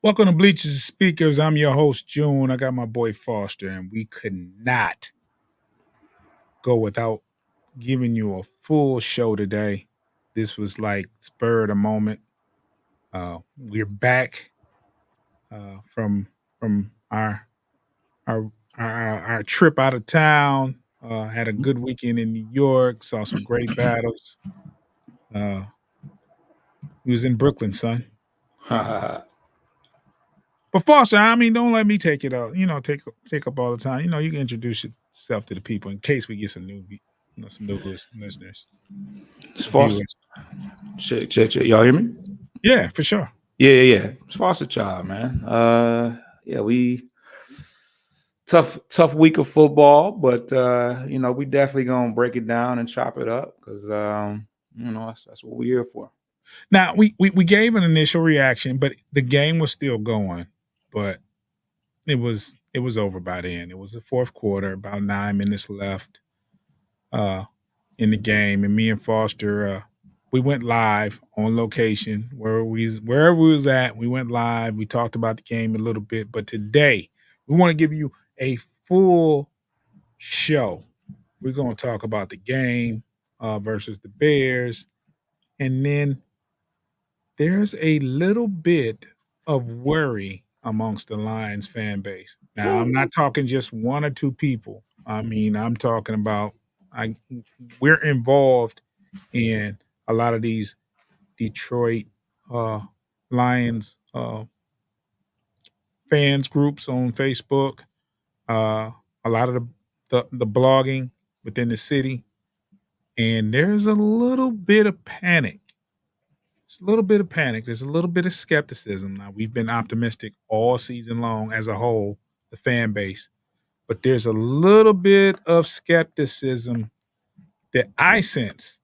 Welcome to Bleachers and Speakers. I'm your host, June. I got my boy Foster, and we could not go without giving you a full show today. This was like spur of the moment. We're back from our our trip out of town. Had a good weekend in New York. Saw some great battles. Uh, we was in Brooklyn, son. But Foster, I mean, don't let me take it out. Take up all the time. You can introduce yourself to the people in case we get some some new listeners, It's Foster. viewers. Check. Y'all hear me? Yeah, for sure. Yeah. It's Foster Child, man. Yeah, we tough week of football, but we definitely gonna break it down and chop it up because that's what we're here for. Now we gave an initial reaction, but the game was still going. But it was over by then. It was the fourth quarter, about 9 minutes left uh, in the game, and me and Foster we went live on location wherever we was at. We went live. We talked about the game a little bit, but today we want to give you a full show. We're going to talk about the game versus the Bears, and then there's a little bit of worry amongst the Lions fan base. Now, I'm not talking just one or two people. I mean, I'm talking about I we're involved in a lot of these Detroit uh, Lions fans groups on Facebook. Uh, a lot of the blogging within the city, and there's a little bit of panic. It's a little bit of panic. There's a little bit of skepticism. Now, we've been optimistic all season long as a whole, the fan base, but there's a little bit of skepticism that I sense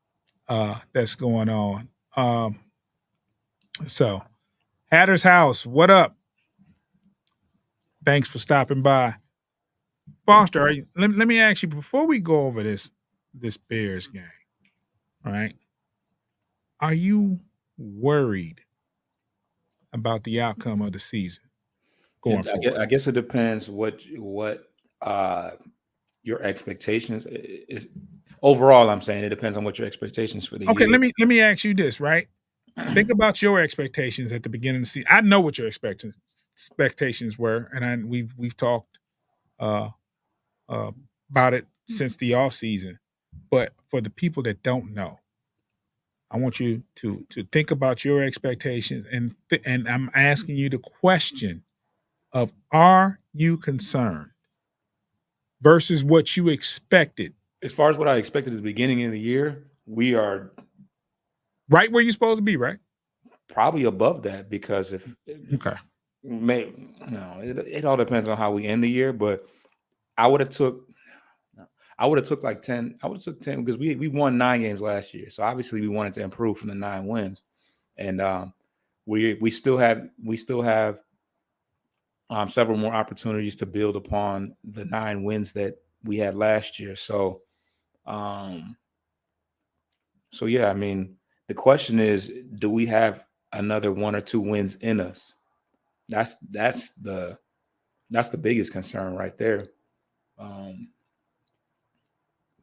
that's going on. So, Hatter's House, what up? Thanks for stopping by. Foster, let me ask you before we go over this Bears game, all right? Are you worried about the outcome of the season going forward? I guess it depends what uh your expectations is. Overall, I'm saying it depends on what your expectations for the Okay, year. let me ask you this, right? Think about your expectations at the beginning of the season. I know what your expectations were, and we've talked uh, uh, about it since the off season. But for the people that don't know, I want you to think about your expectations, and I'm asking you the question of are you concerned versus what you expected, As far as what I expected at the beginning of the year, we are right where you're supposed to be, right? probably above that because if Okay. may it all depends on how we end the year, but I would have took I would have took like 10. I would have took 10 because we won 9 games last year. So obviously we wanted to improve from the 9 wins. And we still have several more opportunities to build upon the 9 wins that we had last year. Um so yeah, I mean, the question is, do we have another 1 or 2 wins in us? That's the biggest concern right there. Um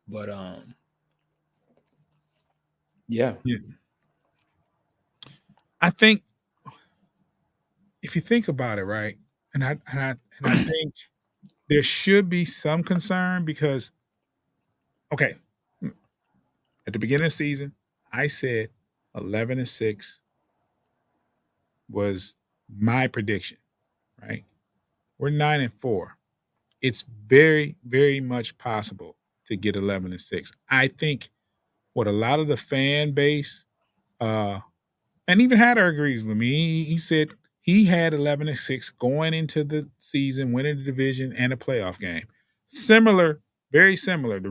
but yeah. Yeah. I think if you think about it, right, and I think there should be some concern because okay, at the beginning of the season, I said 11-6 was my prediction, right? We're 9-4. It's very, very much possible to get 11-6. I think what a lot of the fan base, uh, and even Hatter agrees with me. He said he had 11-6 going into the season, winning the division and a playoff game. Similar, very similar. The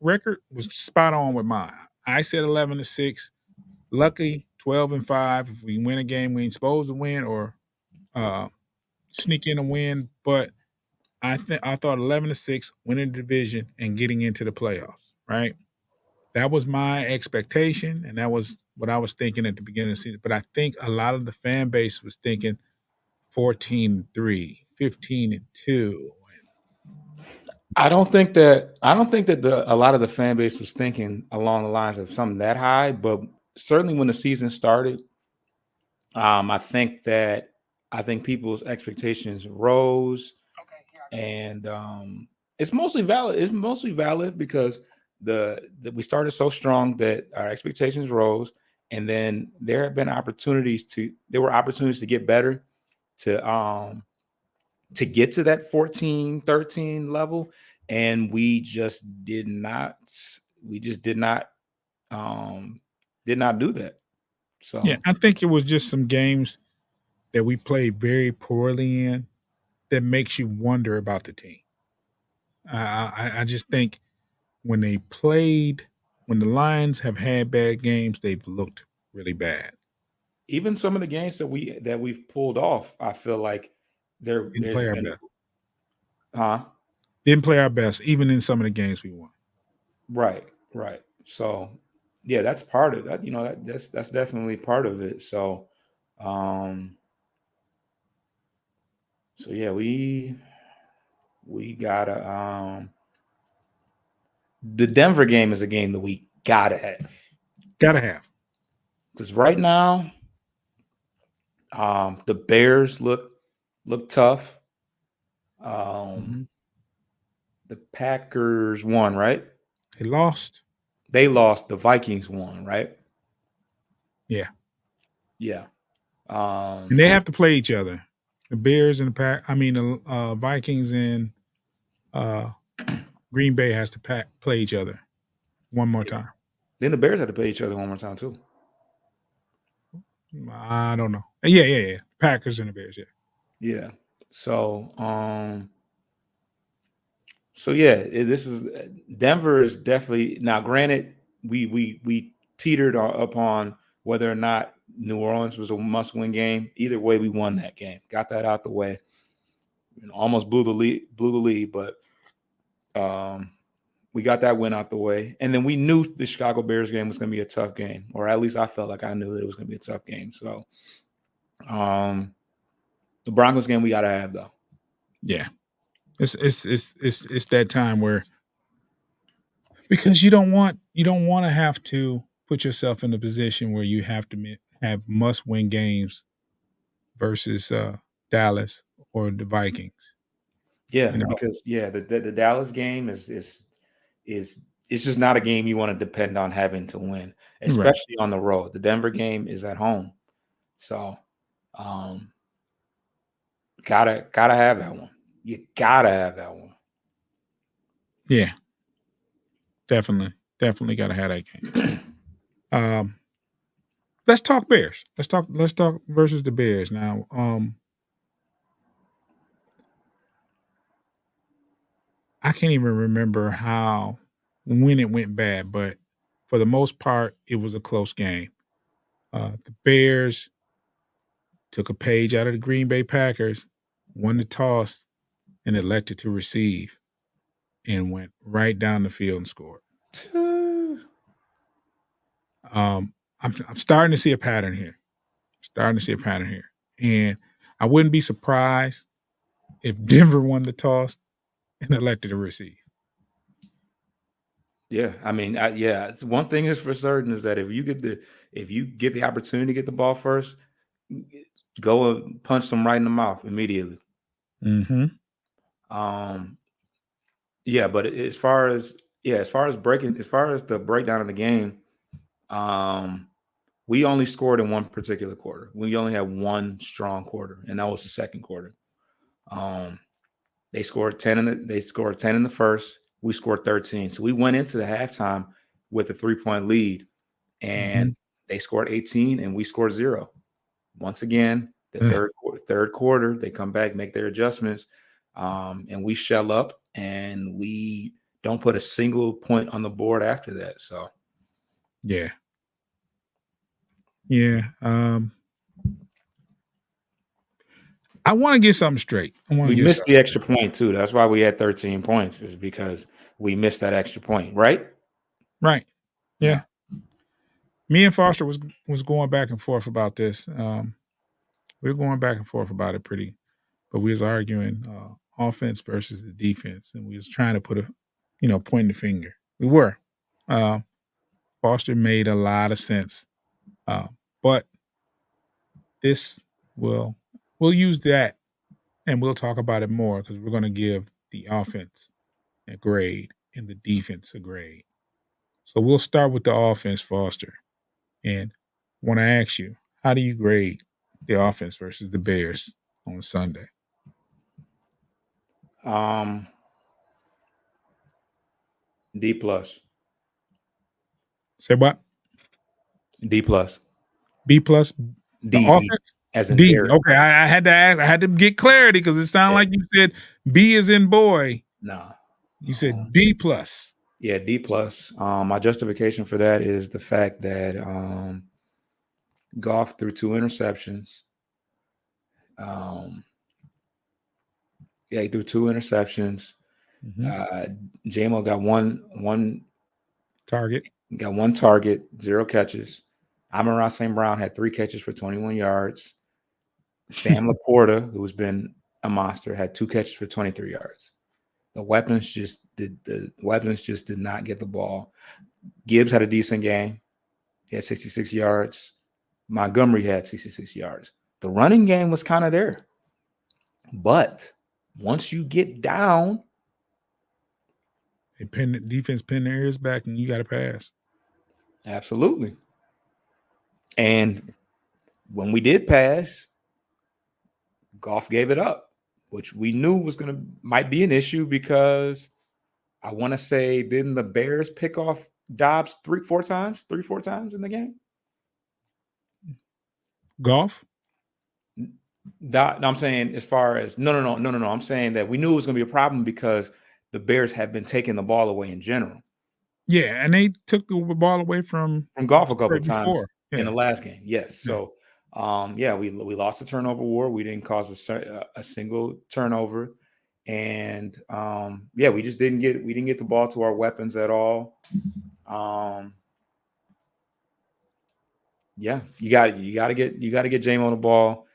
record was spot on with mine. I said 11-6. Lucky 12-5. If we win a game we ain't supposed to win or uh, sneak in a win, but I thought 11-6, winning the division and getting into the playoffs. Right. That was my expectation, and that was what I was thinking at the beginning of the season. But I think a lot of the fan base was thinking 14-3, 15-2. I don't think that a lot of the fan base was thinking along the lines of something that high, but certainly when the season started, I think people's expectations rose, and it's mostly valid. It's mostly valid because we started so strong that our expectations rose, and then there were opportunities to get better, to get to that 14-13 level, and we just did not do that. So Yeah, I think it was just some games that we played very poorly in that makes you wonder about the team. I just think when when the Lions have had bad games, they've looked really bad. even some of the games that we've pulled off, I feel like Didn't there's play our been, best. huh? Didn't play our best, even in some of the games we won. Right. So yeah, that's part of that. That's definitely part of it. So, um, so yeah, we gotta the Denver game is a game that we gotta have, Gotta have. because right now, the Bears look tough. Mhm. The Packers won, right? They lost. They lost. The Vikings won, right? Yeah. Yeah. And they have to play each other. The Bears and the Vikings and Green Bay has to play each other one more time. Then the Bears had to play each other one more time too. I don't know. Yeah. Packers and the Bears, yeah. Yeah. So, yeah, this is Denver is definitely now. Granted, we teetered upon whether or not New Orleans was a must-win game. Either way, we won that game. Got that out the way. Almost blew the lead, but we got that win out the way. And then we knew the Chicago Bears game was going to be a tough game, or at least I felt like I knew that it was going to be a tough game. So, the Broncos game we got to have though. Yeah. It's that time where, because you don't want to have to put yourself in a position where you have to have must-win games versus Dallas or the Vikings. Yeah, You know? because the Dallas game is it's just not a game you want to depend on having to win, Right. especially on the road. The Denver game is at home, so gotta have that one. You gotta have that one. Yeah, definitely gotta have that game. Let's talk Bears. Let's talk versus the Bears now. I can't even remember when it went bad, but for the most part, it was a close game. The Bears took a page out of the Green Bay Packers, won the toss, and elected to receive, and went right down the field and scored. I'm starting to see a pattern here. And I wouldn't be surprised if Denver won the toss and elected to receive. Yeah, I mean, one thing is for certain is that if you get the opportunity to get the ball first, go and punch them right in the mouth immediately. Mm-hmm. Yeah, but as far as the breakdown of the game, we only scored in one particular quarter. We only had one strong quarter, and that was the second quarter. They scored 10 in the first. We scored 13. So we went into the halftime with a 3-point lead, and they scored 18 and we scored 0. Once again, the third quarter, they come back, make their adjustments, and we shell up, and we don't put a single point on the board after that. So Yeah. I want to get something straight. we missed the extra point too. That's why we had 13 points, is because we missed that extra point, right? Right. Yeah. Me and Foster was going back and forth about this. We were going back and forth about it but we was arguing offense versus the defense, and we was trying to put pointing the finger. We were. Uh, Foster made a lot of sense, but this will we'll use that and we'll talk about it more because we're going to give the offense a grade and the defense a grade. So we'll start with the offense, Foster, and want to ask you, how do you grade the offense versus the Bears on Sunday? D plus. Say what? D plus. B plus. The D offense. as in D. Bears. Okay, I had to ask. I had to get clarity because it sounded like you said B is in boy. Nah. You said D plus. Yeah, D plus. My justification for that is the fact that Goff threw 2 interceptions. He threw 2 interceptions. J-Mo got one target. Got 1 target, 0 catches. Amon-Ra St. Brown had 3 catches for 21 yards. Sam Laporta, who's been a monster, had 2 catches for 23 yards. The weapons just did not get the ball. Gibbs had a decent game. He had 66 yards. Montgomery had 66 yards. The running game was kind of there. But once you get down, defense pin their ears back and you got to pass. Absolutely. And when we did pass, Goff gave it up, which we knew might be an issue because I want to say, didn't the Bears pick off Dobbs 3-4 times in the game? Goff? No, I'm saying as far as no. I'm saying that we knew it was going to be a problem because the Bears have been taking the ball away in general. Yeah, and they took the ball away from Goff a couple of times in the last game. Yes, so we lost the turnover war. We didn't cause a single turnover, and we just didn't get the ball to our weapons at all. You got to get J-Mo the ball.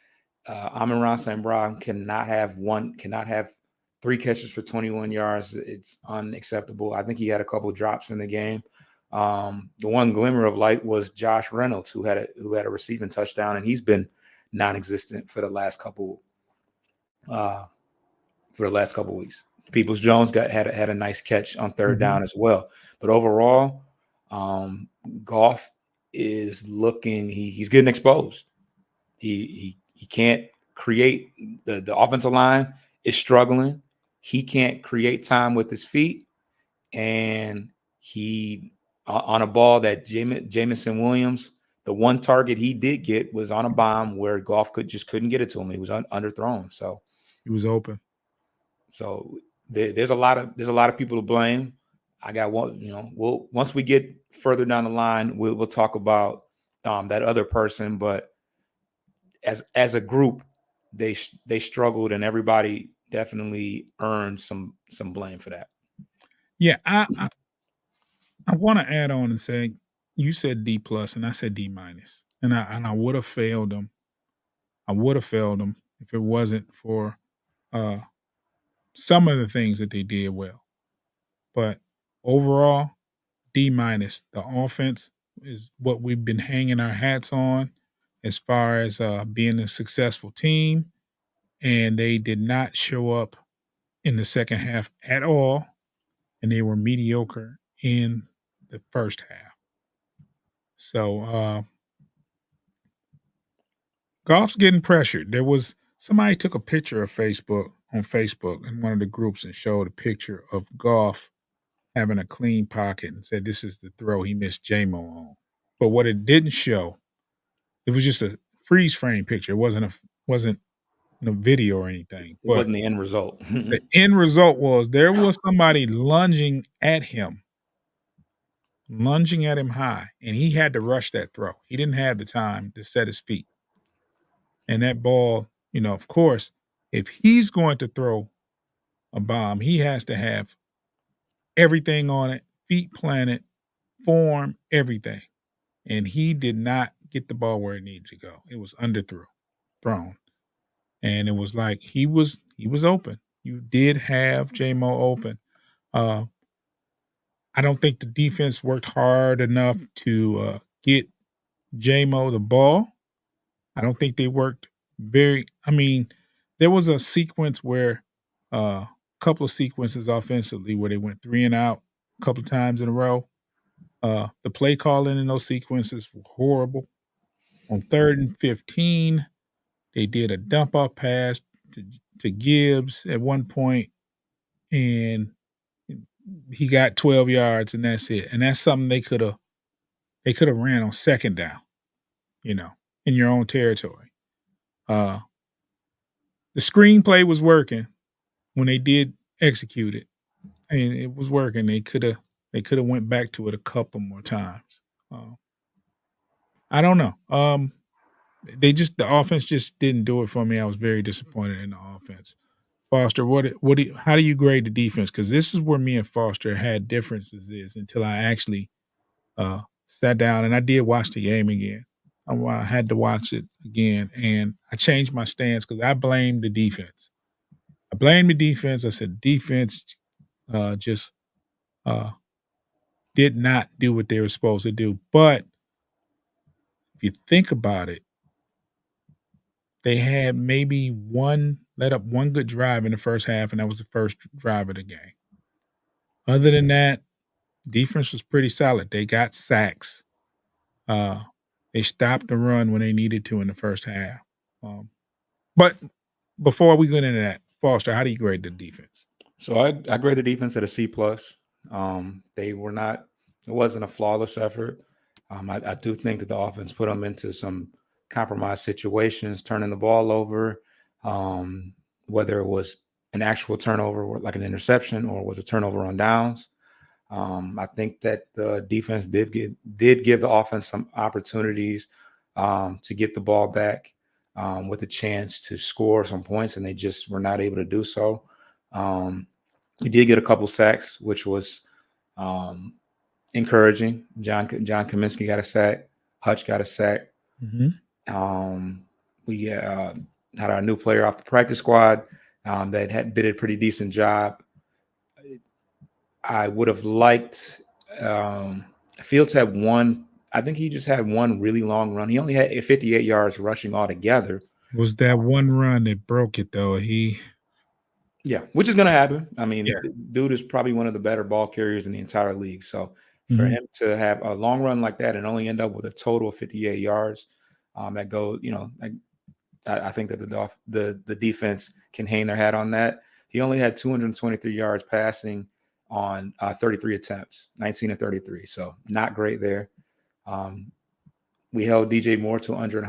Amon-Ra St. Brown cannot have 3 catches for 21 yards. It's unacceptable. I think he had a couple drops in the game. The one glimmer of light was Josh Reynolds, who had a receiving touchdown, and he's been non-existent for the last couple weeks. Peoples-Jones had a nice catch on third down as well. But overall, Goff is looking. He's getting exposed. He can't create. The offensive line is struggling. He can't create time with his feet, and he on a ball that Jameson Williams, the one target he did get was on a bomb where Goff couldn't get it to him. He was underthrown, so he was open. So there's a lot of people to blame. I got one. Once we get further down the line, we'll talk about that other person. But as a group, they struggled, and everybody definitely earned some blame for that. Yeah, I want to add on and say you said D plus and I said D minus, and I would have failed them. I would have failed them if it wasn't for some of the things that they did well. But overall, D minus. The offense is what we've been hanging our hats on as far as being a successful team, and they did not show up in the second half at all, and they were mediocre in the first half. So Goff's getting pressured. There was somebody took a picture of on Facebook in one of the groups and showed a picture of Goff having a clean pocket and said this is the throw he missed J-Mo on. But what it didn't show, it was just a freeze frame picture. It wasn't no video or anything. It wasn't the end result. The end result was there was somebody lunging at him high, and he had to rush that throw. He didn't have the time to set his feet. And that ball, of course, if he's going to throw a bomb, he has to have everything on it, feet planted, form, everything. And he did not get the ball where it needed to go. It was underthrow. thrown. And it was like he was open. You did have J-Mo open. Uh, I don't think the defense worked hard enough to get J-Mo the ball. I don't think they worked I mean, there was a sequence where a couple of sequences offensively where they went 3 and out a couple of times in a row. The play calling in those sequences were horrible. On 3rd and 15, they did a dump off pass to Gibbs at one point, and he got 12 yards, and that's it. And that's something they could have ran on 2nd down, you know, in your own territory. Uh, the screenplay was working when they did execute it, and it was working. They could have went back to it a couple more times. I don't know. The offense just didn't do it for me. I was very disappointed in the offense. Foster, how do you grade the defense? Because this is where me and Foster had differences is until I actually sat down and I did watch the game again. I had to watch it again, and I changed my stance because I blamed the defense. I blamed the defense. I said defense just did not do what they were supposed to do. But if you think about it, they had maybe let up one good drive in the first half, and that was the first drive of the game. Other than that, defense was pretty solid. They got sacks. They stopped the run when they needed to in the first half. But before we get into that, Foster, how do you grade the defense? So I grade the defense at a C plus. They were not. It wasn't a flawless effort. I do think that the offense put them into some compromised situations, turning the ball over, whether it was an actual turnover, like an interception, or was a turnover on downs. I think that the defense did give the offense some opportunities to get the ball back with a chance to score some points, and they just were not able to do so. We did get a couple sacks, which was encouraging. John Kaminsky got a sack. Hutch got a sack. We had our new player off the practice squad that did a pretty decent job. I would have liked Fields had one. I think he just had one really long run. He only had 58 yards rushing altogether. Was that one run that broke it though? Yeah, which is going to happen. I mean, dude is probably one of the better ball carriers in the entire league. So for him to have a long run like that and only end up with a total of 58 yards, that go, I think that the defense can hang their hat on that. He only had 223 yards passing on 33 attempts, 19 and 33. So not great there. We held DJ Moore to under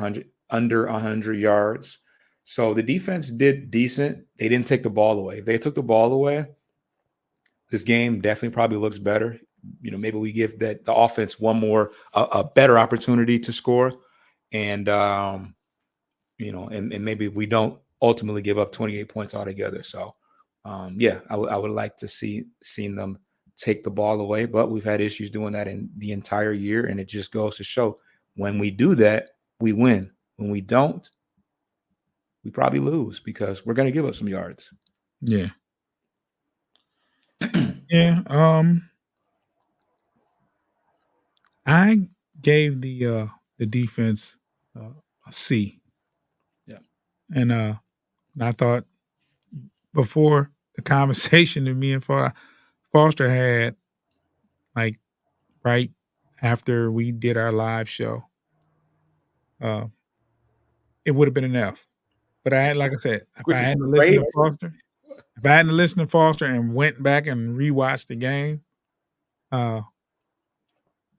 100 yards. So the defense did decent. They didn't take the ball away. If they took the ball away, this game definitely probably looks better. Maybe we give the offense one more, a better opportunity to score. And, and maybe we don't ultimately give up 28 points altogether. So, I would like to seen them take the ball away, but we've had issues doing that in the entire year. And it just goes to show when we do that, we win. When we don't, we probably lose because we're going to give up some yards. Yeah. Yeah. I gave the defense a C. Yeah. And I thought before the conversation that me and Foster had, like right after we did our live show, it would have been enough. But like I said, if I hadn't listened to Foster and went back and rewatched the game,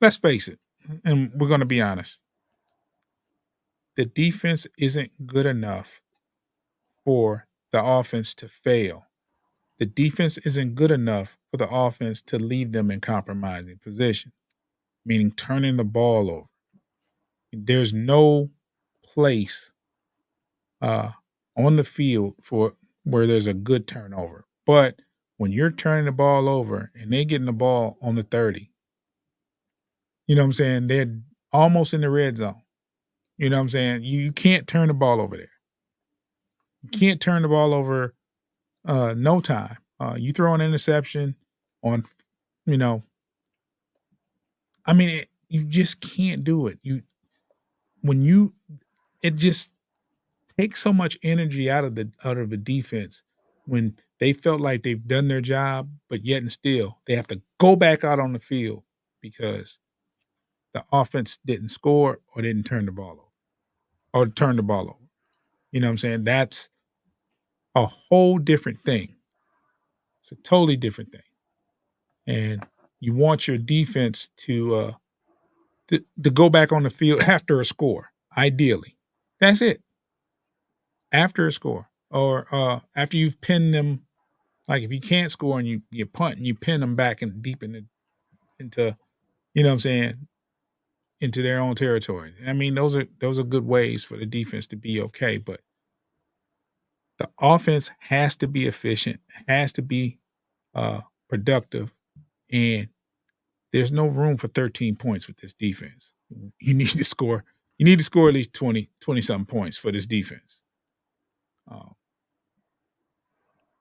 let's face it, and we're going to be honest, the defense isn't good enough for the offense to fail. The defense isn't good enough for the offense to leave them in compromising position, meaning turning the ball over. There's no place on the field for where there's a good turnover. But when you're turning the ball over and they're getting the ball on the 30, you know what I'm saying? They're almost in the red zone. You know what I'm saying? You can't turn the ball over there. You can't turn the ball over no time. You throw an interception on, you know, I mean, you just can't do it. When you it just takes so much energy out of the defense when they felt like they've done their job, but yet and still they have to go back out on the field because the offense didn't score or didn't turn the ball over or turn the ball over. You know what I'm saying? That's a whole different thing. It's a totally different thing. And you want your defense to go back on the field after a score, ideally. That's it. After a score. Or after you've pinned them, like if you can't score and you punt and you pin them back and deep into, you know what I'm saying, into their own territory. I mean, those are good ways for the defense to be okay, but the offense has to be efficient, has to be productive, and there's no room for 13 points with this defense. You need to score. You need to score at least 20 something points for this defense.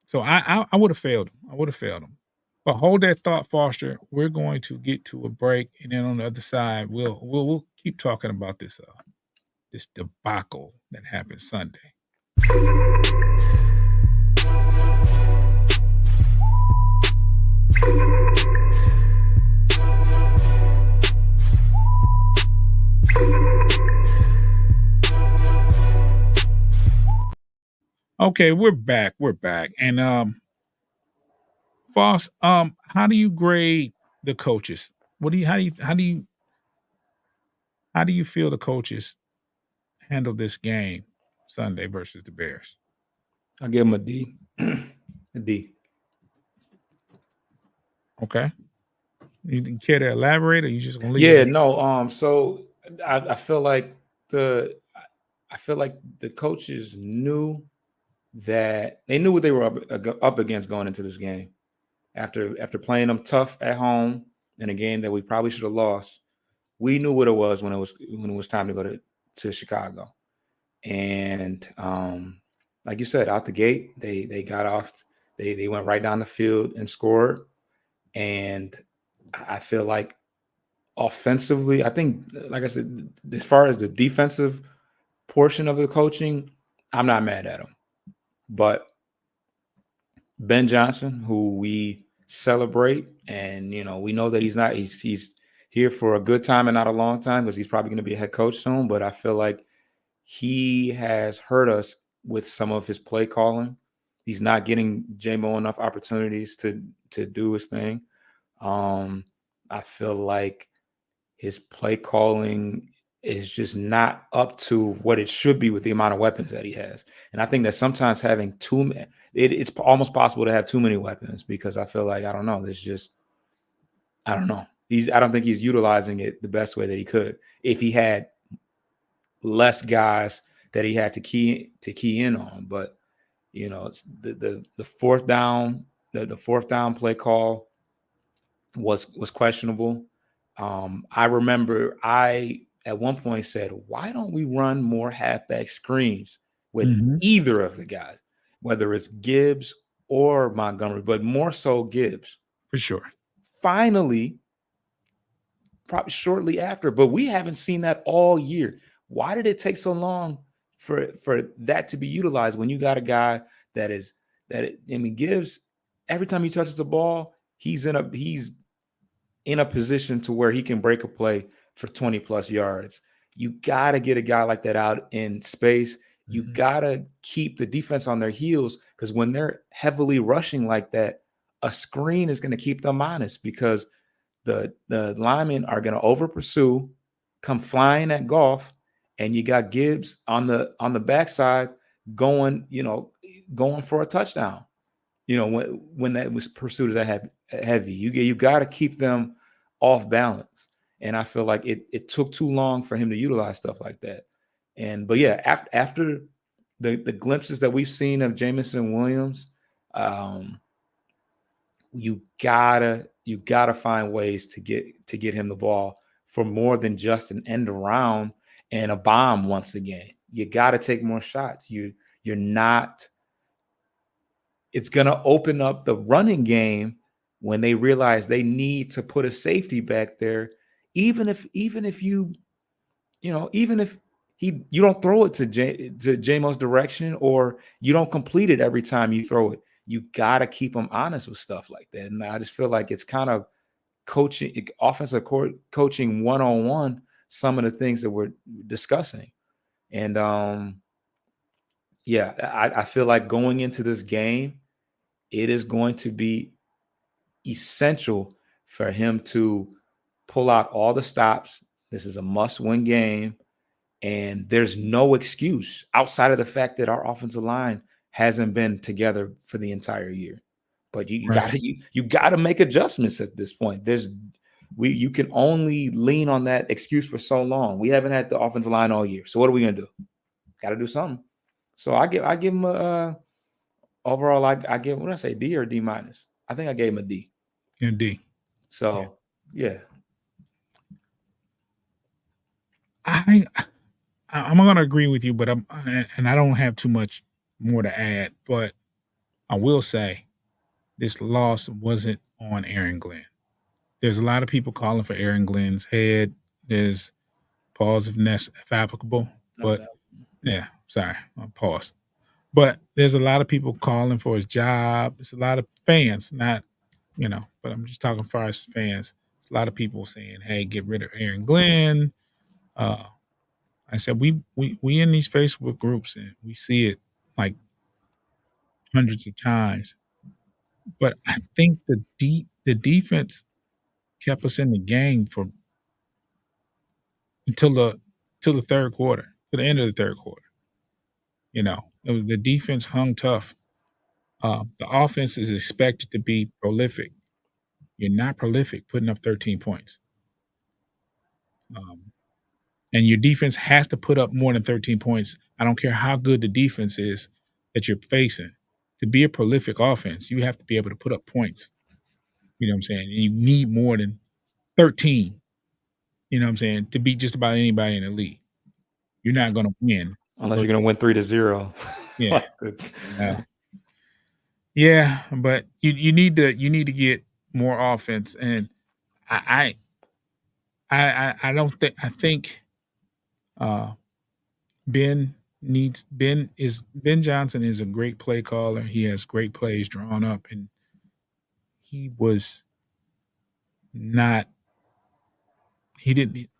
So I would have failed him. I would have failed him. But hold that thought, Foster. We're going to get to a break, and then on the other side, we'll keep talking about this debacle that happened Sunday. Okay, we're back. We're back. And Foss, how do you grade the coaches? What do you how do you feel the coaches handle this game Sunday versus the Bears? I give him a D. A D. Okay. You care to elaborate, or you just gonna leave Yeah, it? no. So I feel like the coaches knew that they knew what they were up against going into this game. After playing them tough at home in a game that we probably should have lost, we knew what it was when it was time to go to Chicago. And like you said, out the gate, they got off, they went right down the field and scored. And I feel like offensively, I think, like I said, as far as the defensive portion of the coaching, I'm not mad at him. But Ben Johnson, who we celebrate, and we know that he's here for a good time and not a long time, because he's probably going to be a head coach soon. But I feel like he has hurt us with some of his play calling. He's not getting J-Mo enough opportunities to do his thing. I feel like his play calling is just not up to what it should be with the amount of weapons that he has. And I think that sometimes having it's almost possible to have too many weapons, because I feel like, I don't know, I don't know. I don't think he's utilizing it the best way that he could if he had less guys that he had to key in on. But it's the fourth down, the fourth down play call was questionable. I remember I at one point said, why don't we run more halfback screens with either of the guys, whether it's Gibbs or Montgomery, but more so Gibbs. For sure. Finally, probably shortly after, but we haven't seen that all year. Why did it take so long for that to be utilized when you got a guy Gibbs, every time he touches the ball, he's in a position to where he can break a play for 20 plus yards. You got to get a guy like that out in space. You got to keep the defense on their heels, because when they're heavily rushing like that, a screen is going to keep them honest, because the linemen are going to over pursue, come flying at Goff, and you got Gibbs on the backside going for a touchdown. When that was pursued as that heavy, you got to keep them off balance. And I feel like it took too long for him to utilize stuff like that. But yeah, after the glimpses that we've seen of Jameson Williams, you gotta find ways to get him the ball for more than just an end around and a bomb once again. You gotta take more shots. You you're not. It's going to open up the running game when they realize they need to put a safety back there, even if you even if you don't throw it to Jamo's direction, or you don't complete it every time you throw it. You got to keep them honest with stuff like that. And I just feel like it's kind of coaching, offensive coaching 1-on-1, some of the things that we're discussing. And yeah, I feel like going into this game, it is going to be essential for him to pull out all the stops. This is a must-win game, and there's no excuse outside of the fact that our offensive line hasn't been together for the entire year. But you Right. gotta make adjustments at this point. You can only lean on that excuse for so long. We haven't had the offensive line all year, so what are we gonna do? Got to do something. So I give him a overall. I give, what did I say, D or D minus? I think I gave him a D. Indeed. So yeah. I'm going to agree with you, but I don't have too much more to add. But I will say this loss wasn't on Aaron Glenn. There's a lot of people calling for Aaron Glenn's head. There's pause if applicable, but yeah, sorry, pause. But there's a lot of people calling for his job. There's a lot of fans, not but I'm just talking for us fans. There's a lot of people saying, "Hey, get rid of Aaron Glenn." I said we in these Facebook groups and we see it like hundreds of times. But I think the defense kept us in the game for until the third quarter, to the end of the third quarter. It was the defense hung tough. The offense is expected to be prolific. You're not prolific putting up 13 points. And your defense has to put up more than 13 points. I don't care how good the defense is that you're facing. To be a prolific offense, you have to be able to put up points. You know what I'm saying? And you need more than 13, you know what I'm saying, to beat just about anybody in the league. You're not going to win. Unless you're going to win 3-0. Yeah. Yeah, but you need to get more offense, and I don't think Ben Johnson is a great play caller. He has great plays drawn up, and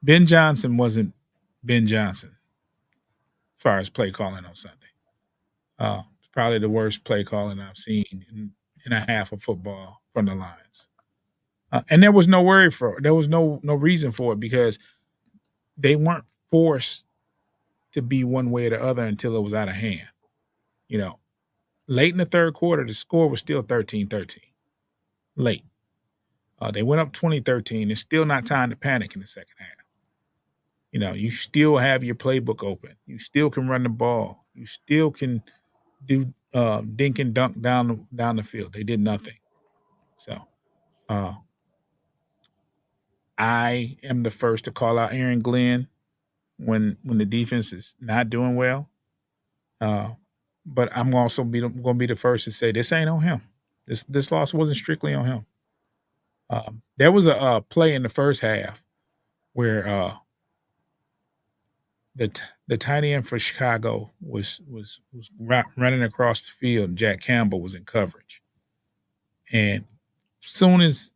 Ben Johnson wasn't Ben Johnson as far as play calling on Sunday. Probably the worst play calling I've seen in a half of football from the Lions. And there was no worry for it. There was no reason for it because they weren't forced to be one way or the other until it was out of hand. Late in the third quarter, the score was still 13-13. Late. They went up 20-13. It's still not time to panic in the second half. You still have your playbook open. You still can run the ball. You still can do dink and dunk down the field. They did nothing. So I am the first to call out Aaron Glenn when the defense is not doing well. But I'm also going to be the first to say this ain't on him. This loss wasn't strictly on him. There was a play in the first half where the tight end for Chicago was running across the field. Jack Campbell was in coverage, and soon as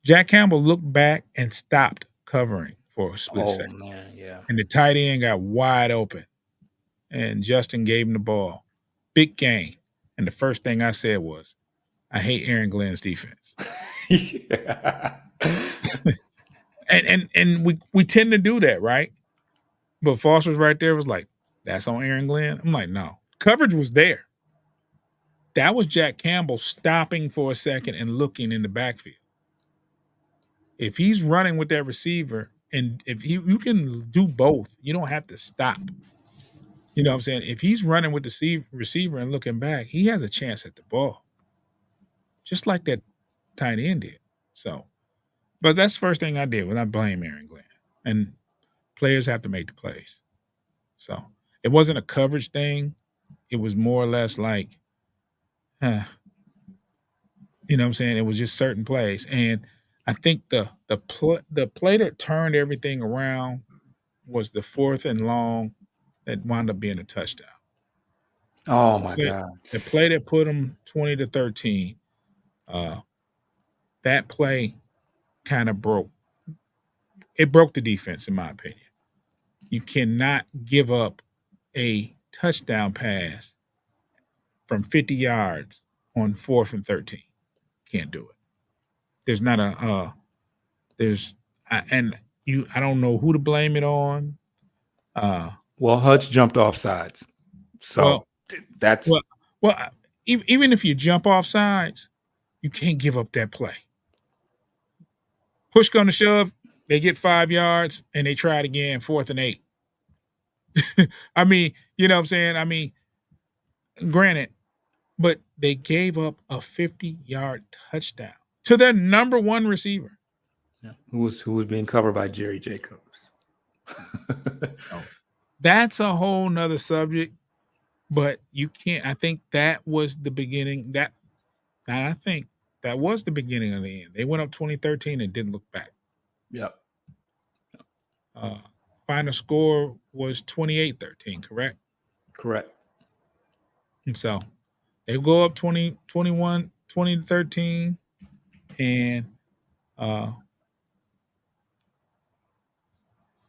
Jack Campbell looked back and stopped covering for a split second, man, yeah. And the tight end got wide open, and Justin gave him the ball. Big gain. And the first thing I said was, I hate Aaron Glenn's defense. Yeah. and we tend to do that, right? But Foster's right there was like, that's on Aaron Glenn? I'm like, no. Coverage was there. That was Jack Campbell stopping for a second and looking in the backfield. If he's running with that receiver, and if you can do both, you don't have to stop. You know what I'm saying? If he's running with the receiver and looking back, he has a chance at the ball. Just like that tight end did. So, but that's the first thing I did when I blame Aaron Glenn. And players have to make the plays. So it wasn't a coverage thing. it was more or less like, huh, you know what I'm saying? It was just certain plays. And I think the play that turned everything around was the 4th and long that wound up being a touchdown. Oh The my play, God. the play that put them 20-13, uh, that play kind of broke the defense, in my opinion. You cannot give up a touchdown pass from 50 yards on 4th and 13. Can't do it. There's not a there's and I don't know who to blame it on. Well, Hutch jumped off sides. Well, So that's well, well. Even if you jump off sides, you can't give up that play. Push come to shove, they get 5 yards and they try it again, 4th and 8. I mean, you know what I'm saying? I mean, granted, but they gave up a 50-yard touchdown to their number one receiver. who was being covered by Jerry Jacobs. So that's a whole nother subject. But you can't. I think that was the beginning. I think that was the beginning of the end. They went up 2013 and didn't look back. Yep. Final score was 28-13, correct? Correct. And so they go up 20-13, and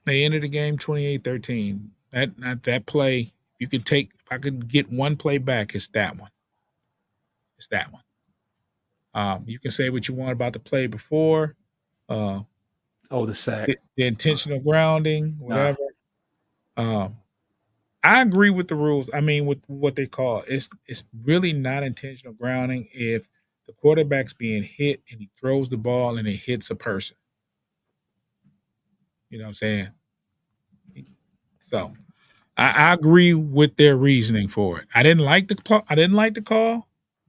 they ended the game 28-13. That play, you could take. If I could get one play back, it's that one. It's that one. You can say what you want about the play before. The sack. The intentional grounding, whatever. I agree with the rules. I mean, with what they call it's really not intentional grounding if the quarterback's being hit and he throws the ball and it hits a person. You know what I'm saying? So I agree with their reasoning for it. I didn't like the call.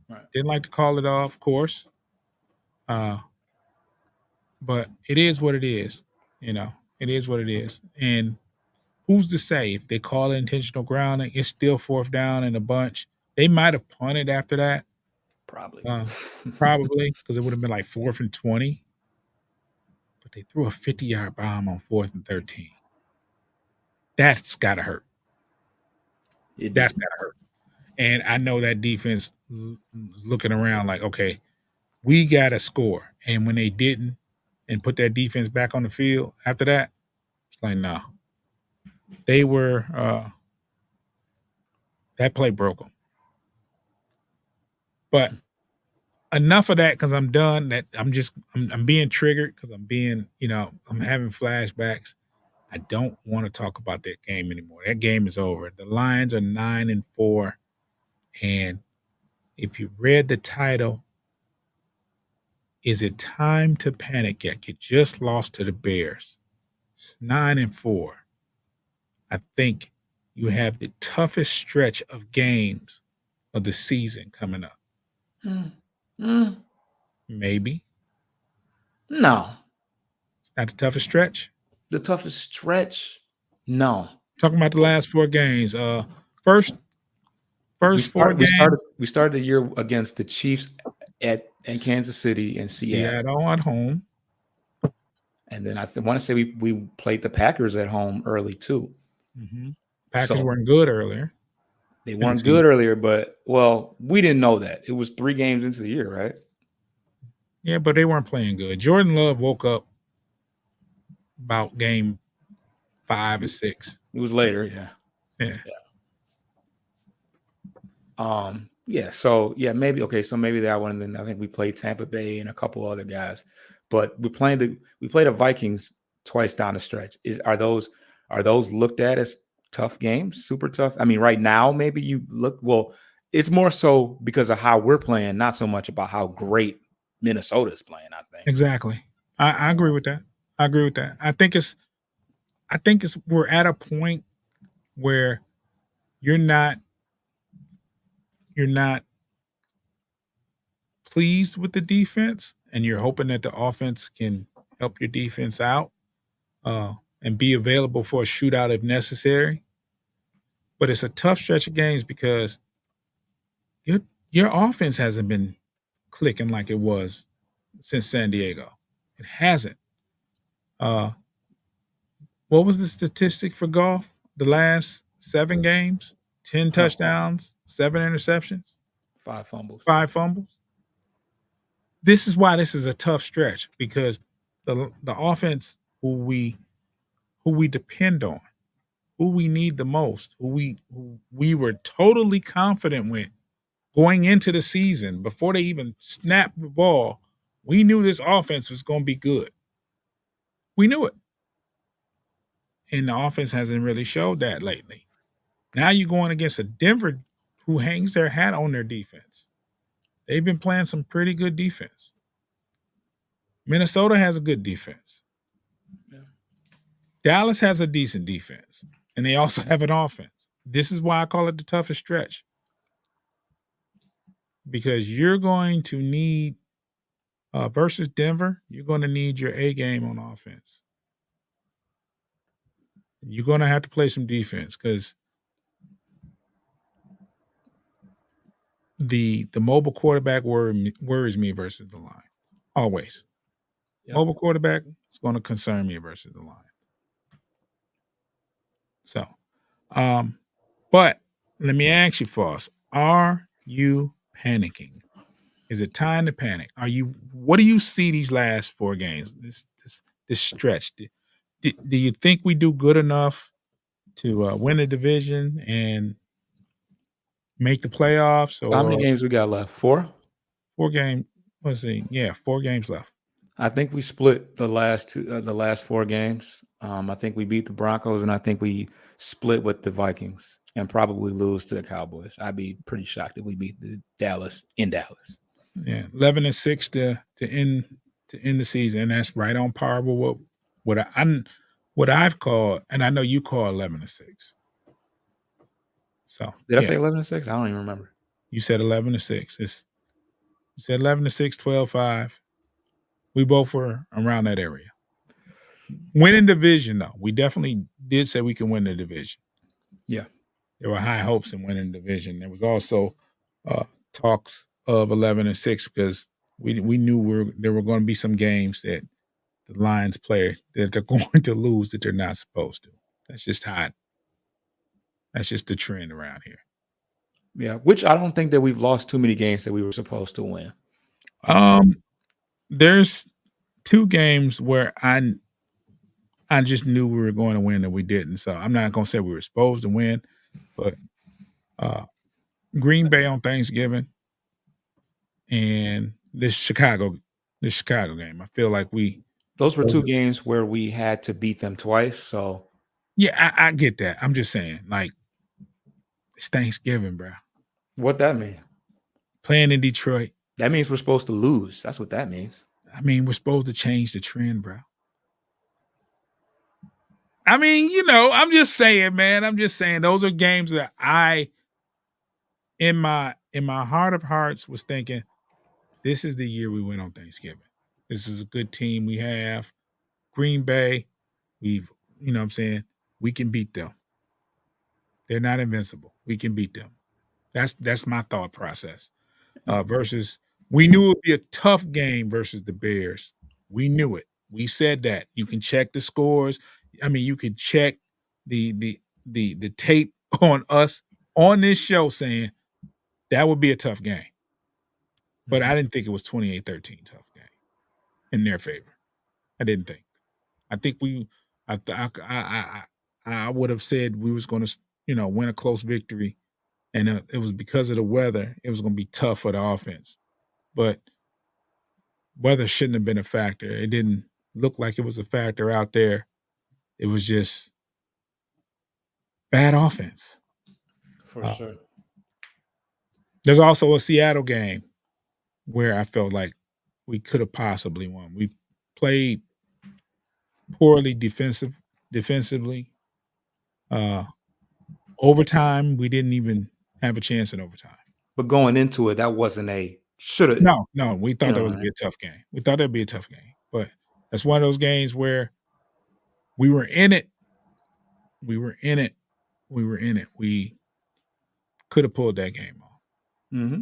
Right. Didn't like to call it off, of course. But it is what it is. You know, it is what it is. And who's to say if they call it intentional grounding, it's still 4th down and a bunch. They might have punted after that. Probably because it would have been like 4th and 20. But they threw a 50-yard bomb on 4th and 13. That's gotta hurt. That's gotta hurt. And I know that defense was looking around like, okay, we gotta score. And when they didn't and put that defense back on the field after that, it's like, no. They were that play broke them. But enough of that because I'm done. That I'm being triggered because I'm having flashbacks. I don't want to talk about that game anymore. That game is over. The Lions are 9-4, and if you read the title, is it time to panic yet? You just lost to the Bears. It's 9-4. I think you have the toughest stretch of games of the season coming up. Maybe. No. Not the toughest stretch? The toughest stretch? No. Talking about the last 4 games. First we 4 games. We started the year against the Chiefs in Kansas City and Seattle at home. And then I want to say we played the Packers at home early too. Mm-hmm. Packers weren't good earlier. They weren't good earlier, but we didn't know that. It was 3 games into the year, right? Yeah, but they weren't playing good. Jordan Love woke up about game 5 or 6. It was later, yeah. So maybe that one. And then I think we played Tampa Bay and a couple other guys, but we played the Vikings twice down the stretch. Are those looked at as tough games, super tough? I mean, right now maybe you look it's more so because of how we're playing, not so much about how great Minnesota is playing. I think exactly. I agree with that. I think we're at a point where you're not pleased with the defense, and you're hoping that the offense can help your defense out and be available for a shootout if necessary. but it's a tough stretch of games because your offense hasn't been clicking like it was since San Diego. It hasn't. Uh, what was the statistic for golf? The last 7 games, 10 touchdowns, 7 interceptions, 5 fumbles. 5 fumbles. This is why this is a tough stretch because the offense who we depend on, who we need the most, who we were totally confident with going into the season before they even snapped the ball, we knew this offense was going to be good. We knew it. And the offense hasn't really showed that lately. Now you're going against a Denver who hangs their hat on their defense. They've been playing some pretty good defense. Minnesota has a good defense. Yeah. Dallas has a decent defense. And they also have an offense. This is why I call it the toughest stretch. Because you're going to need versus Denver, you're going to need your A game on offense. You're going to have to play some defense because the mobile quarterback worries me versus the line. Always. Yep. Mobile quarterback is going to concern me versus the line. So, but let me ask you, Foss, are you panicking? Is it time to panic? What do you see these last 4 games, this stretch? Do you think we do good enough to win the division and make the playoffs? Or how many games we got left? 4? 4 games. Let's see. Yeah, 4 games left. I think we split the last 4 games. I think we beat the Broncos, and I think we split with the Vikings and probably lose to the Cowboys. I'd be pretty shocked if we beat the Dallas in Dallas. Yeah, 11-6 to end the season, and that's right on par with what I've called, and I know you call 11-6. So did I say 11-6? I don't even remember. You said 11-6. You said 11-6, 12-5. We both were around that area. Winning division, though, we definitely did say we can win the division. Yeah, there were high hopes in winning the division. There was also talks of 11-6 because we knew there were going to be some games that the Lions play that they're going to lose that they're not supposed to. That's just hot. That's just the trend around here. Yeah, which I don't think that we've lost too many games that we were supposed to win. There's 2 games where I just knew we were going to win and we didn't. So I'm not going to say we were supposed to win, but Green Bay on Thanksgiving and this Chicago game. I feel like those were 2 games where we had to beat them twice. So yeah, I get that. I'm just saying, like, it's Thanksgiving, bro. What that mean? Playing in Detroit. That means we're supposed to lose. That's what that means. I mean, we're supposed to change the trend, bro. I mean, I'm just saying, man. I'm just saying those are games that I, in my heart of hearts, was thinking, this is the year we win on Thanksgiving. This is a good team we have. Green Bay, you know what I'm saying? We can beat them. They're not invincible. We can beat them. That's my thought process. Versus, we knew it would be a tough game versus the Bears. We knew it. We said that. You can check the scores. I mean, you can check the tape on us on this show saying that would be a tough game. But I didn't think it was 28-13 tough game in their favor. I didn't think. I think I would have said we was going to, win a close victory, and it was because of the weather. It was going to be tough for the offense, but weather shouldn't have been a factor. It didn't look like it was a factor out there. It was just bad offense. For sure. There's also a Seattle game where I felt like we could have possibly won. We played poorly defensively. Overtime, we didn't even have a chance in overtime. But going into it, that wasn't should have. No, we thought that would be a tough game. We thought that'd be a tough game. But that's one of those games where we were in it. We were in it, we were in it. We could have pulled that game off. Mm-hmm.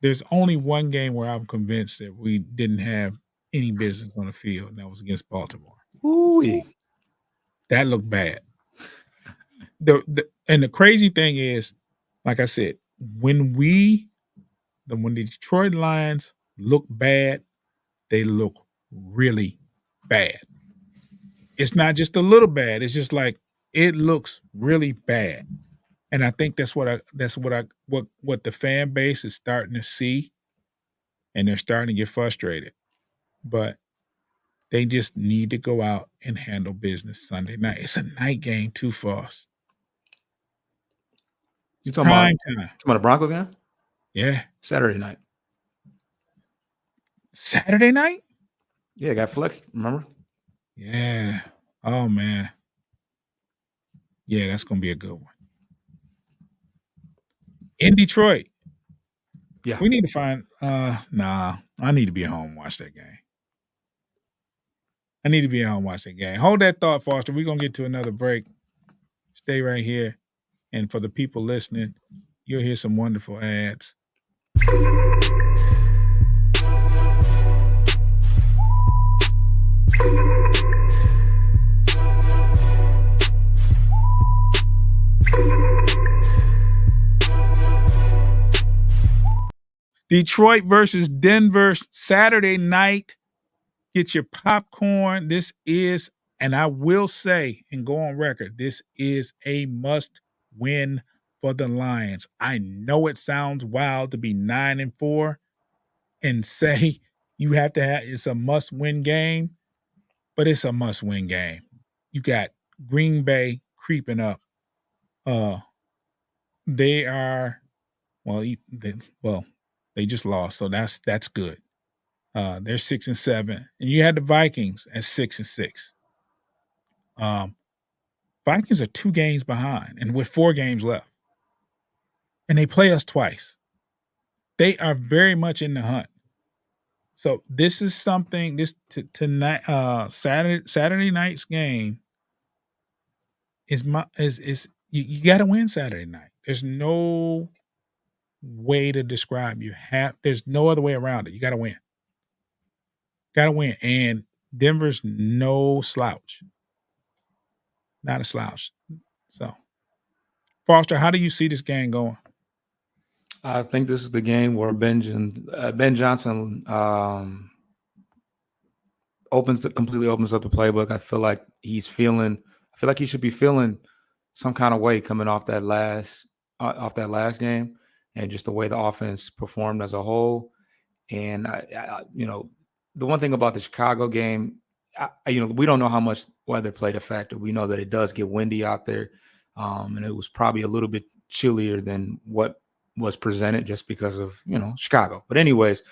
There's only one game where I'm convinced that we didn't have any business on the field, and that was against Baltimore. Ooh. That looked bad. The crazy thing is, like I said, when the Detroit Lions look bad, they look really bad. It's not just a little bad. It's just like it looks really bad. And I think that's what the fan base is starting to see, and they're starting to get frustrated. But they just need to go out and handle business Sunday night. It's a night game too for us. You talking about, Prime time. the Broncos game? Yeah. Saturday night. Saturday night? Yeah, got flexed, remember? Yeah. Oh man. Yeah, that's gonna be a good one. In Detroit. Yeah. We need to find nah. I need to be at home and watch that game. I need to be at home and watch that game. Hold that thought, Foster. We're gonna get to another break. Stay right here. And for the people listening, you'll hear some wonderful ads. Detroit versus Denver Saturday night. Get your popcorn. This is, and I will say and go on record, this is a must win for the Lions. I know it sounds wild to be 9-4 and say you have to have it's a must win game, but it's a must win game. You got Green Bay creeping up. They are they just lost, so that's good. They're 6-7, and you had the Vikings at 6-6. Vikings are 2 games behind, and with 4 games left, and they play us twice. They are very much in the hunt. So this is something. Tonight, Saturday night's game is you got to win Saturday night. There's no way to describe there's no other way around it. You got to win. Got to win. And Denver's no slouch. Not a slouch. So, Foster, how do you see this game going? I think this is the game where Ben Johnson completely opens up the playbook. I feel like he should be feeling some kind of way coming off that last game, and just the way the offense performed as a whole. And I the one thing about the Chicago game, we don't know how much weather played a factor. We know that it does get windy out there, and it was probably a little bit chillier than what was presented just because of Chicago. But anyways,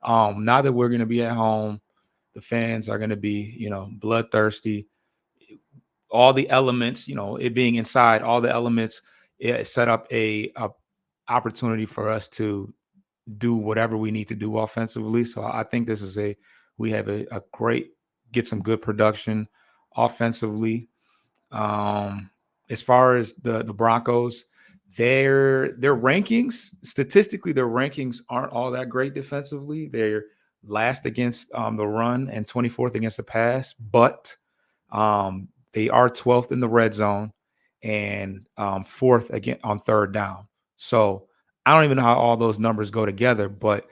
now that we're going to be at home, the fans are going to be bloodthirsty. All the elements, it being inside, all the elements, it set up a opportunity for us to do whatever we need to do offensively. So I think this is we have a great, get some good production offensively. As far as the Broncos, their rankings, statistically, their rankings aren't all that great defensively. They're last against the run and 24th against the pass, but they are 12th in the red zone and 4th again on third down. So I don't even know how all those numbers go together, but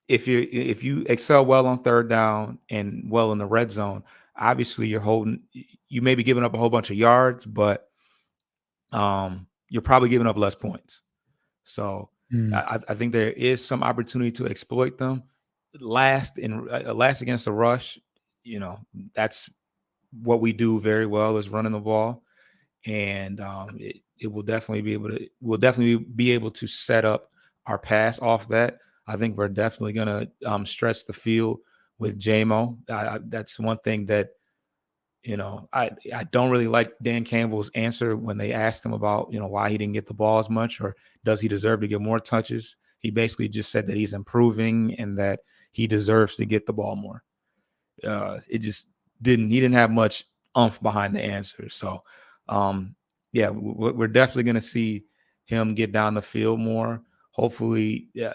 if you excel well on third down and well in the red zone, obviously you may be giving up a whole bunch of yards, but you're probably giving up less points. So I think there is some opportunity to exploit them. Last against the rush, that's what we do very well, is running the ball, and we'll definitely be able to set up our pass off that. I think we're definitely going to stretch the field with JMO. That's one thing that I don't really like Dan Campbell's answer when they asked him about why he didn't get the ball as much, or does he deserve to get more touches. He basically just said that he's improving and that he deserves to get the ball more. He didn't have much oomph behind the answer. So yeah, we're definitely going to see him get down the field more. Hopefully, yeah,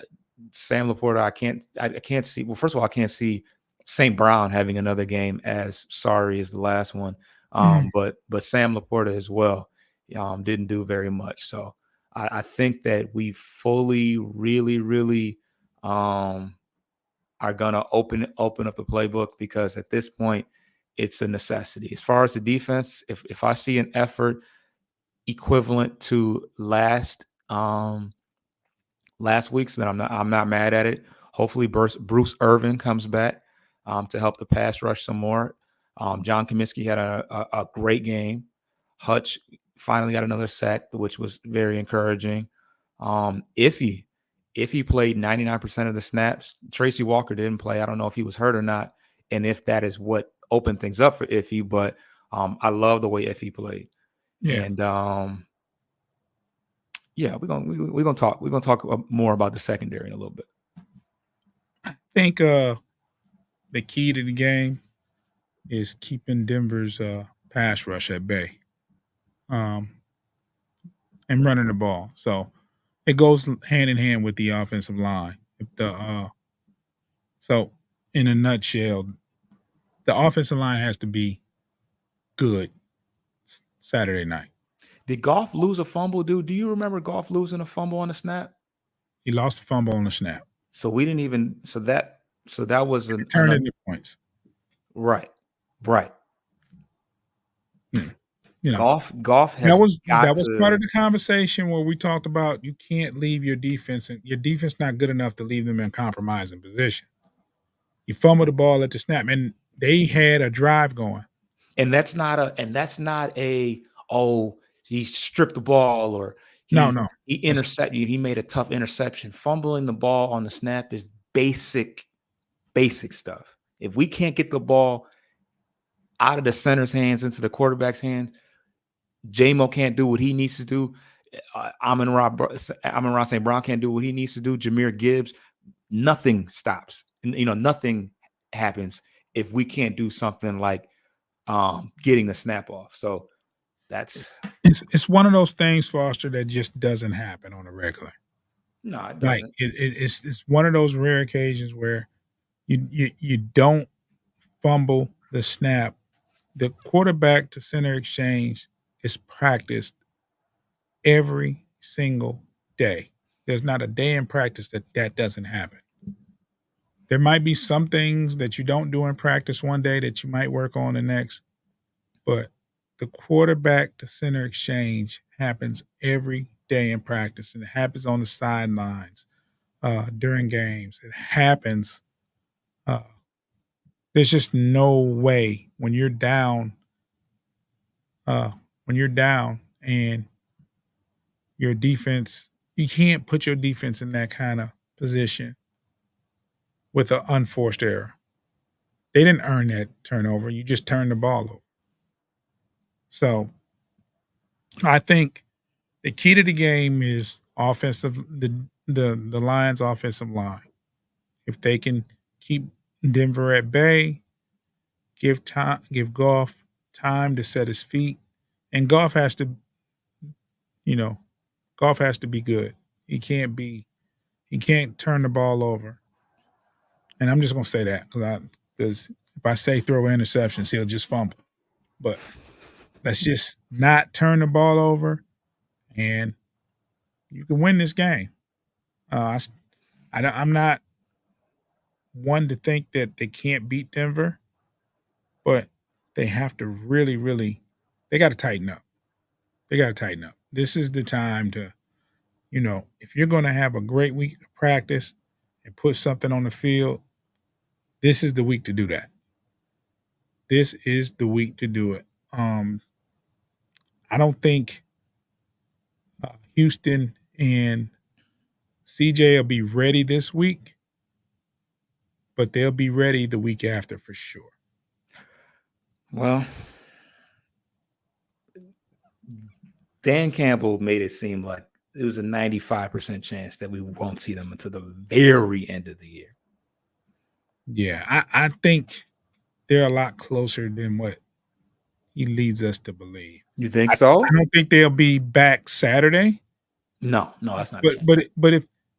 Sam Laporta. I can't see. Well, first of all, I can't see St. Brown having another game as sorry as the last one. But Sam Laporta as well didn't do very much. So I think that we fully, really are gonna open up the playbook, because at this point it's a necessity. As far as the defense, if I see an effort equivalent to last week's, then I'm not mad at it. Hopefully Bruce Irvin comes back to help the pass rush some more. John Cominsky had a great game. Hutch finally got another sack, which was very encouraging. If he played 99% of the snaps, Tracy Walker didn't play. I don't know if he was hurt or not, and if that is what opened things up for Iffy, but I love the way Iffy played. Yeah. And yeah, we're gonna talk more about the secondary in a little bit. I think the key to the game is keeping Denver's pass rush at bay, and running the ball. So it goes hand in hand with the offensive line. So in a nutshell, the offensive line has to be good Saturday night. Did Goff lose a fumble, dude? Do you remember Goff losing a fumble on the snap? He lost the fumble on the snap. So we didn't even. So that was an Turned into points. Right. You know, Goff has that was part of the conversation where we talked about you can't leave your defense, and your defense not good enough to leave them in compromising position. You fumble the ball at the snap, and they had a drive going. And that's not a he stripped the ball or he intercepted you. He made a tough interception. Fumbling the ball on the snap is basic stuff. If we can't get the ball out of the center's hands into the quarterback's hands, J-Mo can't do what he needs to do. Amon-Ra St. Brown can't do what he needs to do. Jahmyr Gibbs, nothing stops. Nothing happens if we can't do something like getting the snap off. So it's one of those things, Foster, that just doesn't happen on a regular. No, it doesn't. Like it's one of those rare occasions where you don't fumble the snap. The quarterback to center exchange is practiced every single day. There's not a day in practice that doesn't happen. There might be some things that you don't do in practice one day that you might work on the next, but the quarterback to center exchange happens every day in practice, and it happens on the sidelines during games. It happens. There's just no way when you're down and your defense, you can't put your defense in that kind of position with an unforced error. They didn't earn that turnover. You just turned the ball over. So I think the key to the game is the Lions' offensive line. If they can keep Denver at bay, give Goff time to set his feet, and Goff has to be good. He can't turn the ball over. And I'm just gonna say that because if I say throw interceptions, he'll just fumble. But let's just not turn the ball over, and you can win this game. I'm not one to think that they can't beat Denver, but they have to really they got to tighten up. This is the time to, if you're going to have a great week of practice and put something on the field, this is the week to do that. This is the week to do it. I don't think Houston and CJ will be ready this week, but they'll be ready the week after for sure. Well, Dan Campbell made it seem like it was a 95% chance that we won't see them until the very end of the year. Yeah, I think they're a lot closer than what he leads us to believe. You think I so? don't think they'll be back Saturday, No, that's not a but chance.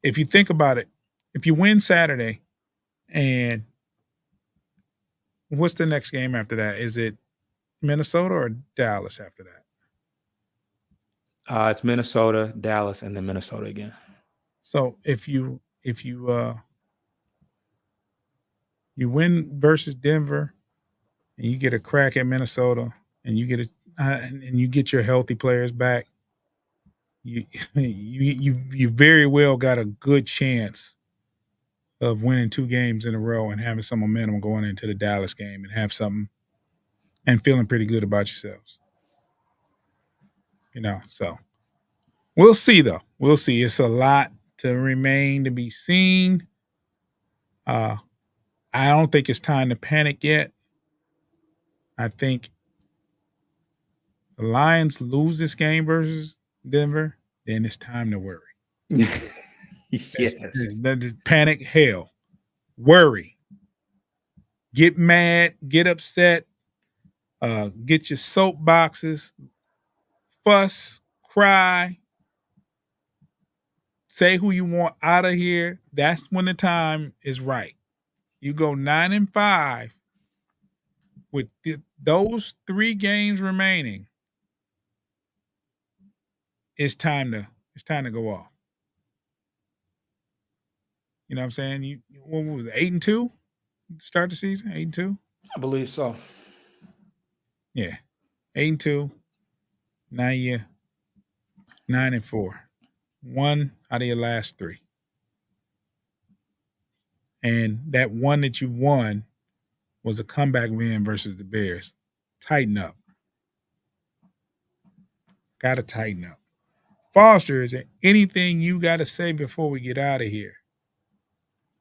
if you think about it, if you win Saturday and what's the next game after that? Is it Minnesota or Dallas after that? It's Minnesota, Dallas, and then Minnesota again. So if you you win versus Denver and you get a crack at Minnesota and you get and you get your healthy players back, you you very well got a good chance of winning 2 games in a row and having some momentum going into the Dallas game and have something and feeling pretty good about yourselves. So we'll see though. We'll see. It's a lot to remain to be seen. I don't think it's time to panic yet. I think the Lions lose this game versus Denver, then it's time to worry. Yes. That's panic, hell, worry, get mad, get upset, get your soapboxes, fuss, cry, say who you want out of here. That's when the time is right. You go 9-5 with those 3 games remaining. It's time to go off. You know what I'm saying? What was it, 8-2 to start the season? 8-2? I believe so. Yeah. 8-2. Now you're 9-4. 1 out of your last 3. And that one that you won was a comeback win versus the Bears. Tighten up. Gotta tighten up. Foster, is there anything you gotta say before we get out of here?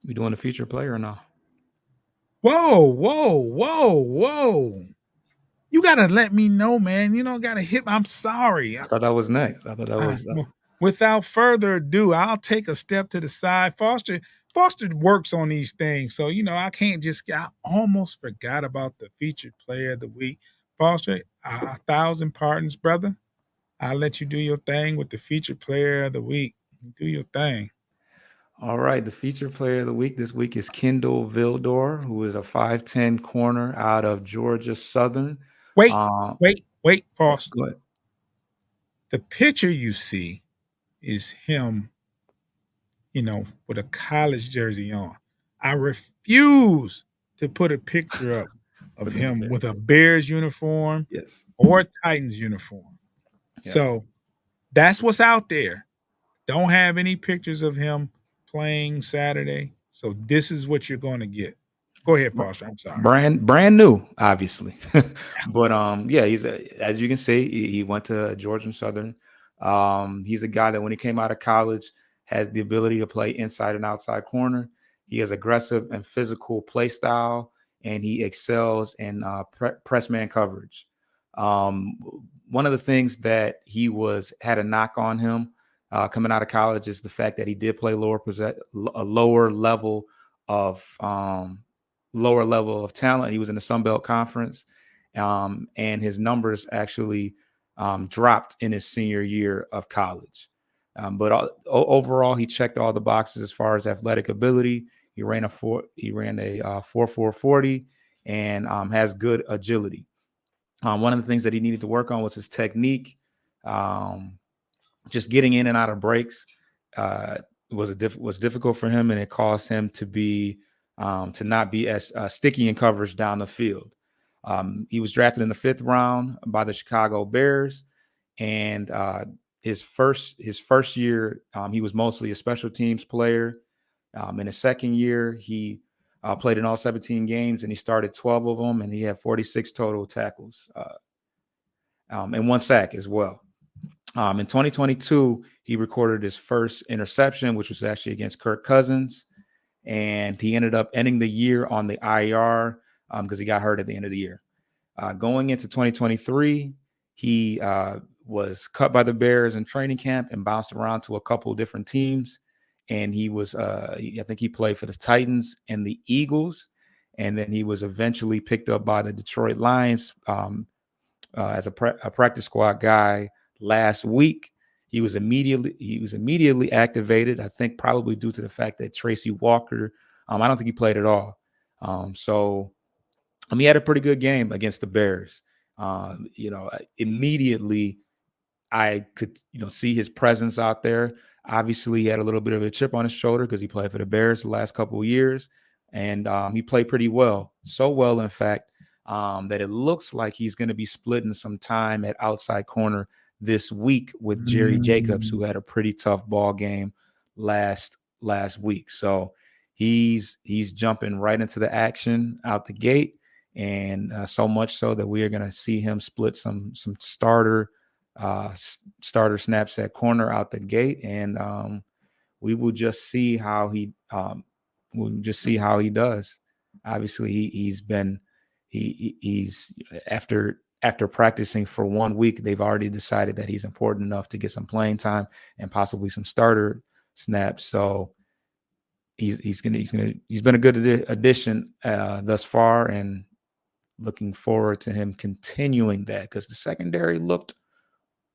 We doing a feature player or no? Whoa. You gotta let me know, man. You don't gotta hit. I'm sorry. I thought that was next. I thought that was. Without further ado, I'll take a step to the side. Foster works on these things. So, I can't just, I almost forgot about the featured player of the week. Foster, 1,000 pardons, brother. I'll let you do your thing with the featured player of the week. Do your thing. All right. The featured player of the week this week is Kendall Vildor, who is a 5'10" corner out of Georgia Southern. Wait, Foster. Go ahead. The picture you see is him, with a college jersey on. I refuse to put a picture up of him with a Bears uniform or a Titans uniform. Yeah. So that's what's out there. Don't have any pictures of him playing Saturday. So this is what you're going to get. Go ahead, Foster. I'm sorry. Brand new, obviously. But he's as you can see, he went to Georgia Southern. He's a guy that when he came out of college has the ability to play inside and outside corner. He has aggressive and physical play style, and he excels in press man coverage. One of the things that had a knock on him coming out of college is the fact that he did play lower level of talent. He was in the Sun Belt Conference, and his numbers actually dropped in his senior year of college. But overall, he checked all the boxes as far as athletic ability. He ran a 4.40 and has good agility. One of the things that he needed to work on was his technique. Just getting in and out of breaks was difficult for him, and it caused him to not be as sticky in coverage down the field. He was drafted in the 5th round by the Chicago Bears, and his first year, he was mostly a special teams player. In his second year, he played in all 17 games, and he started 12 of them, and he had 46 total tackles and 1 sack as well. In 2022, he recorded his first interception, which was actually against Kirk Cousins, and he ended up ending the year on the IR because he got hurt at the end of the year. Going into 2023, he was cut by the Bears in training camp and bounced around to a couple of different teams. And he was, I think he played for the Titans and the Eagles. And then he was eventually picked up by the Detroit Lions as a practice squad guy last week. He was immediately activated. I think probably due to the fact that Tracy Walker, I don't think he played at all. So he had a pretty good game against the Bears. Immediately I could, see his presence out there. Obviously, he had a little bit of a chip on his shoulder because he played for the Bears the last couple of years, and he played pretty well. So well, in fact, that it looks like he's going to be splitting some time at outside corner this week with Jerry Jacobs, who had a pretty tough ball game last week. So he's jumping right into the action out the gate, and so much so that we are going to see him split some starter snaps at corner out the gate, and we will just see how he does. Obviously, he's after practicing for 1 week, they've already decided that he's important enough to get some playing time and possibly some starter snaps. So he's been a good addition thus far, and looking forward to him continuing that, because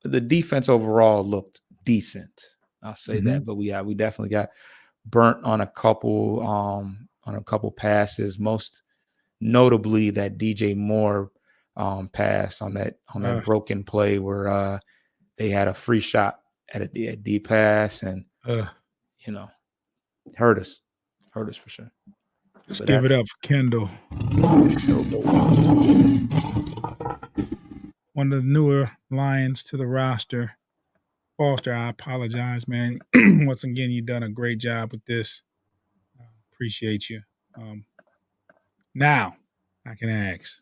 the defense overall looked decent. I'll say that, but we definitely got burnt on a couple passes, most notably that DJ Moore pass on that broken play where they had a free shot at a deep pass, and hurt us for sure. Let's give it up for Kendall. One of the newer Lions to the roster. Foster, I apologize, man. Once again, you've done a great job with this. Appreciate you. Now, I can ask,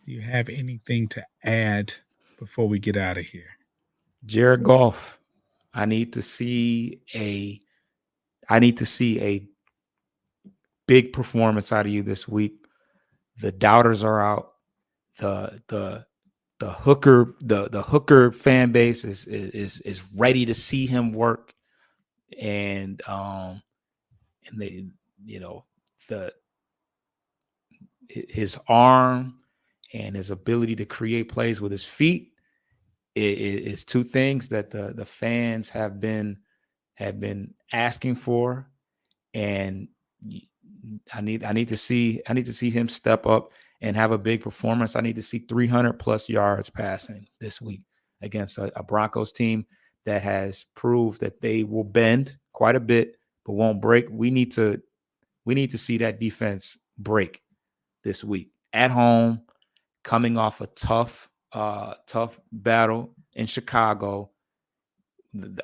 do you have anything to add before we get out of here? Jared Goff, I need to see a big performance out of you this week. The doubters are out. The hooker fan base is ready to see him work, and they, his arm and his ability to create plays with his feet is two things that the fans have been asking for, and I need to see him step up and have a big performance. I need to see 300 plus yards passing this week against a Broncos team that has proved that they will bend quite a bit but won't break. We need to see that defense break this week at home, coming off a tough battle in Chicago.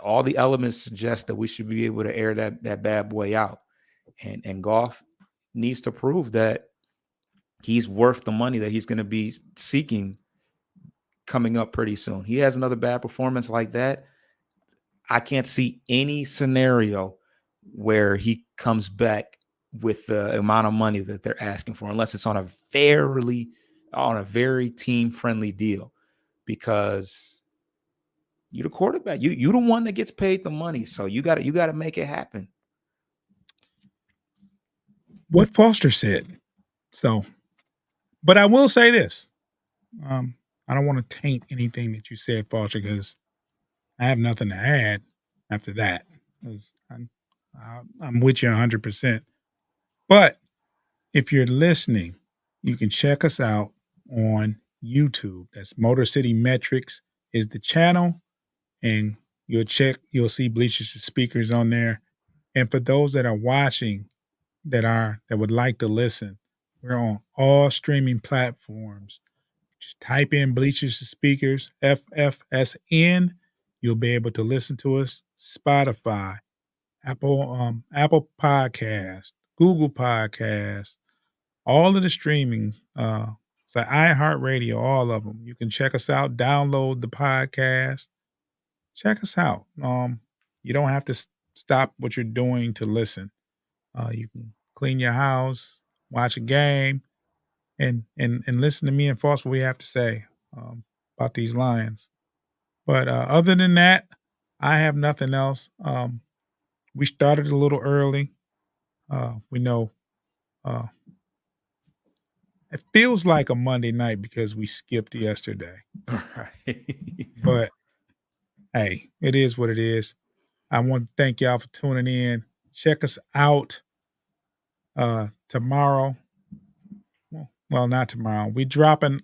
All the elements suggest that we should be able to air that bad boy out, and Goff needs to prove that he's worth the money that he's going to be seeking coming up pretty soon. He has another bad performance like that, I can't see any scenario where he comes back with the amount of money that they're asking for, unless it's on a very team-friendly deal, because you're the quarterback. You're the one that gets paid the money, so you got to make it happen. What Foster said. So, but I will say this. I don't want to taint anything that you said, Foster, because I have nothing to add after that. I'm with you 100%. But if you're listening, you can check us out on YouTube. That's Motor City Metrics is the channel, and you'll see Bleachers and Speakers on there. And for those that are watching that would like to listen, we're on all streaming platforms. Just type in Bleachers and Speakers, FFSN. You'll be able to listen to us. Spotify, Apple Podcast, Google Podcast, all of the streaming. It's like iHeartRadio, all of them. You can check us out. Download the podcast. Check us out. You don't have to stop what you're doing to listen. You can clean your house, watch a game, and listen to me and Foster what we have to say about these Lions. But other than that, I have nothing else. We started a little early. We know It feels like a Monday night because we skipped yesterday. Right. But hey, it is what it is. I want to thank y'all for tuning in. Check us out tomorrow. Well, not tomorrow. We dropping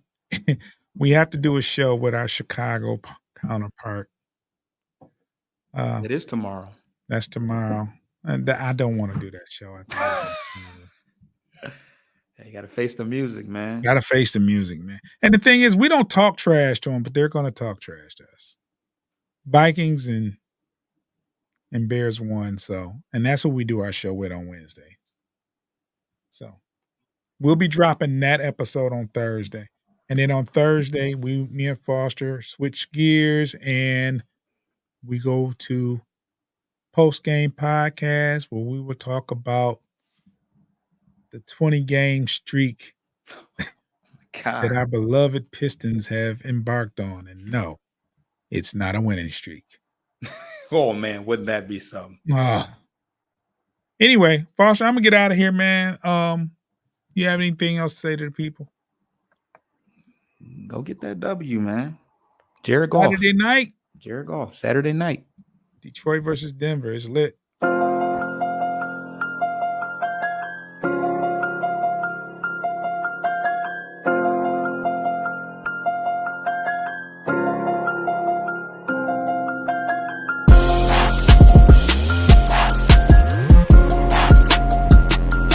we have to do a show with our Chicago counterpart. It is tomorrow. That's tomorrow. And I don't want to do that show. I think You got to face the music, man. gotta face the music, man. And the thing is, we don't talk trash to them, but they're gonna talk trash to us. Vikings and Bears won, so and that's what we do our show with on Wednesday. So we'll be dropping that episode on Thursday. And then on Thursday, me and Foster switch gears and we go to post game podcast where we will talk about the 20 game streak that our beloved Pistons have embarked on. And no, it's not a winning streak. Oh man, wouldn't that be something? Anyway, Foster, I'm gonna get out of here, man. You have anything else to say to the people? Go get that W, man. Jared Goff. Saturday night. Jared Goff. Saturday night. Detroit versus Denver. It's lit.